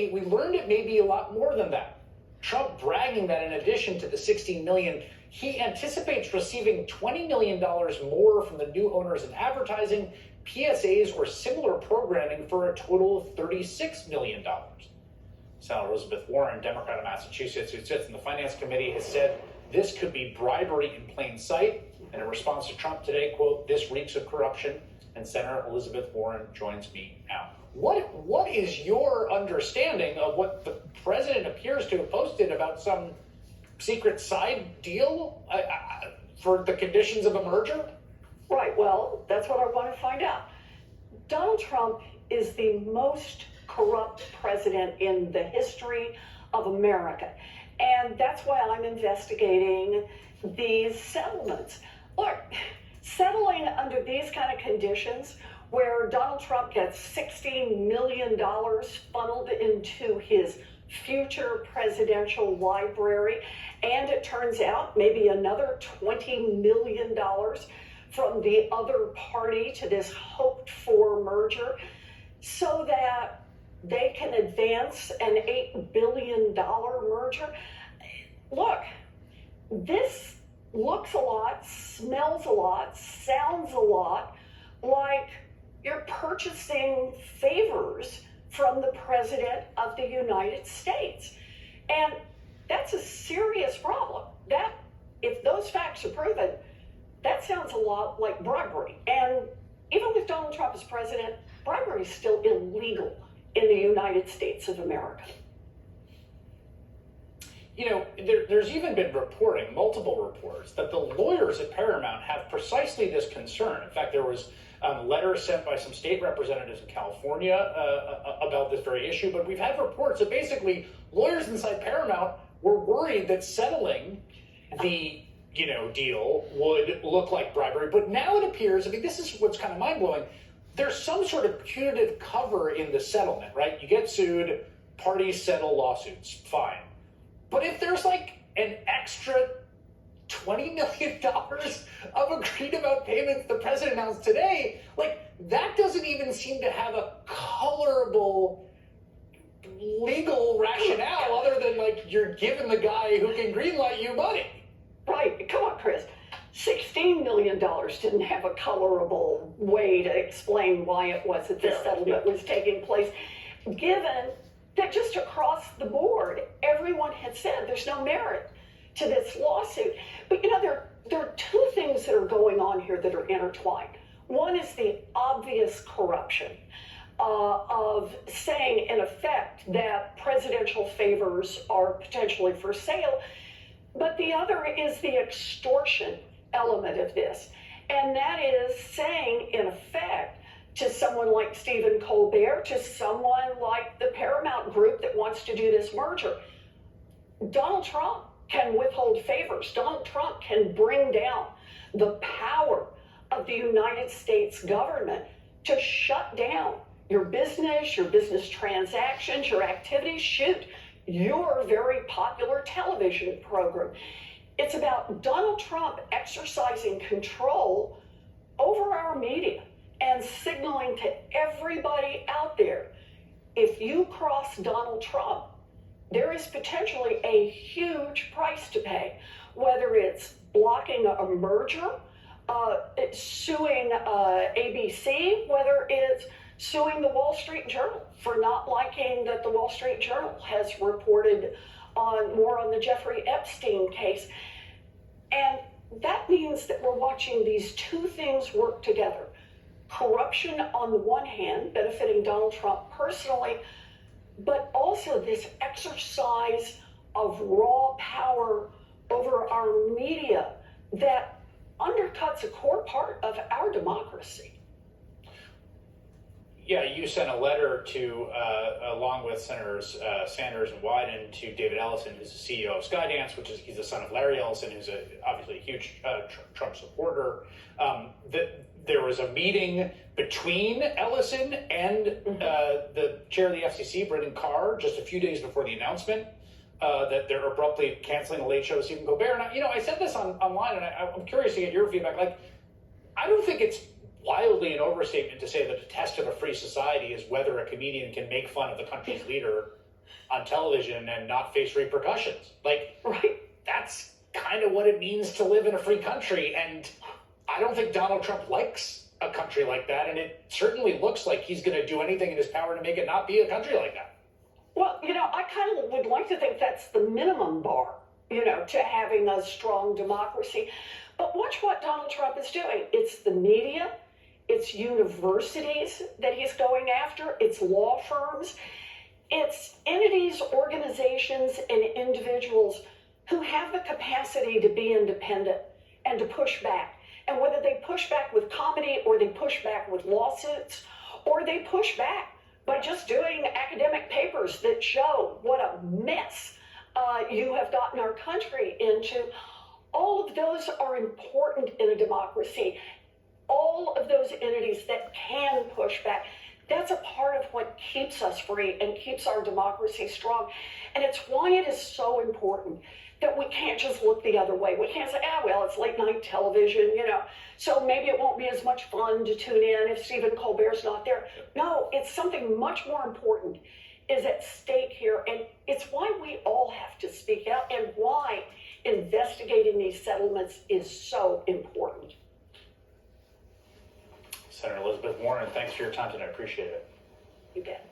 today, we learned it may be a lot more than that. Trump bragging that in addition to the $16 million, he anticipates receiving $20 million more from the new owners in advertising, PSAs, or similar programming for a total of $36 million. Senator Elizabeth Warren, Democrat of Massachusetts, who sits in the Finance Committee, has said this could be bribery in plain sight. And in response to Trump today, quote, "This reeks of corruption." And Senator Elizabeth Warren joins me now. What is your understanding of what the president appears to have posted about some secret side deal for the conditions of a merger? Right, well, that's what I want to find out. Donald Trump is the most corrupt president in the history of America. And that's why I'm investigating these settlements. Look, settling under these kind of conditions where Donald Trump gets $16 million funneled into his future presidential library, and it turns out maybe another $20 million from the other party to this hoped-for merger, so that they can advance an $8 billion merger. Look, this looks a lot, smells a lot, sounds a lot like you're purchasing favors from the President of the United States. And that's a serious problem. That, if those facts are proven, that sounds a lot like bribery. And even with Donald Trump as president, bribery is still illegal in the United States of America. You know, there's even been reporting, multiple reports, that the lawyers at Paramount have precisely this concern. In fact, there was letters sent by some state representatives in California about this very issue, but we've had reports that basically lawyers inside Paramount were worried that settling the deal would look like bribery. But now it appears, I mean, this is what's kind of mind-blowing, there's some sort of punitive cover in the settlement, right? You get sued, parties settle lawsuits, fine. But if there's like an extra $20 million of agreed about payments the president announced today, like that doesn't even seem to have a colorable legal rationale other than like you're giving the guy who can greenlight you money. Right, come on, Chris. $16 million didn't have a colorable way to explain why it was that this settlement was taking place, given that just across the board, everyone had said there's no merit to this lawsuit. But there are two things that are going on here that are intertwined. One is the obvious corruption of saying, in effect, that presidential favors are potentially for sale. But the other is the extortion element of this. And that is saying, in effect, to someone like Stephen Colbert, to someone like the Paramount Group that wants to do this merger, Donald Trump can withhold favors. Donald Trump can bring down the power of the United States government to shut down your business transactions, your activities. Shoot, your very popular television program. It's about Donald Trump exercising control over our media and signaling to everybody out there, if you cross Donald Trump, there is potentially a huge price to pay, whether it's blocking a merger, it's suing ABC, whether it's suing the Wall Street Journal for not liking that the Wall Street Journal has reported more on the Jeffrey Epstein case. And that means that we're watching these two things work together. Corruption on the one hand, benefiting Donald Trump personally, but also this exercise of raw power over our media that undercuts a core part of our democracy. Yeah, you sent a letter to, along with Senators Sanders and Wyden, to David Ellison, who's the CEO of Skydance, he's the son of Larry Ellison, who's obviously a huge Trump supporter. There was a meeting between Ellison and the chair of the FCC, Brendan Carr, just a few days before the announcement that they're abruptly canceling the Late Show with Stephen Colbert. And I said this online, and I'm curious to get your feedback. Like, I don't think it's wildly an overstatement to say that the test of a free society is whether a comedian can make fun of the country's leader on television and not face repercussions. Like, Right. that's kind of what it means to live in a free country. And I don't think Donald Trump likes a country like that. And it certainly looks like he's going to do anything in his power to make it not be a country like that. Well, I kind of would like to think that's the minimum bar, to having a strong democracy. But watch what Donald Trump is doing. It's the media, it's universities that he's going after, it's law firms, it's entities, organizations, and individuals who have the capacity to be independent and to push back. And whether they push back with comedy or they push back with lawsuits or they push back by just doing academic papers that show what a mess you have gotten our country into, all of those are important in a democracy. All of those entities that can push back, that's a part of what keeps us free and keeps our democracy strong. And it's why it is so important that we can't just look the other way. We can't say, well, it's late night television, so maybe it won't be as much fun to tune in if Stephen Colbert's not there. No, it's something much more important is at stake here. And it's why we all have to speak out and why investigating these settlements is so important. Senator Elizabeth Warren, thanks for your time today. I appreciate it. You bet.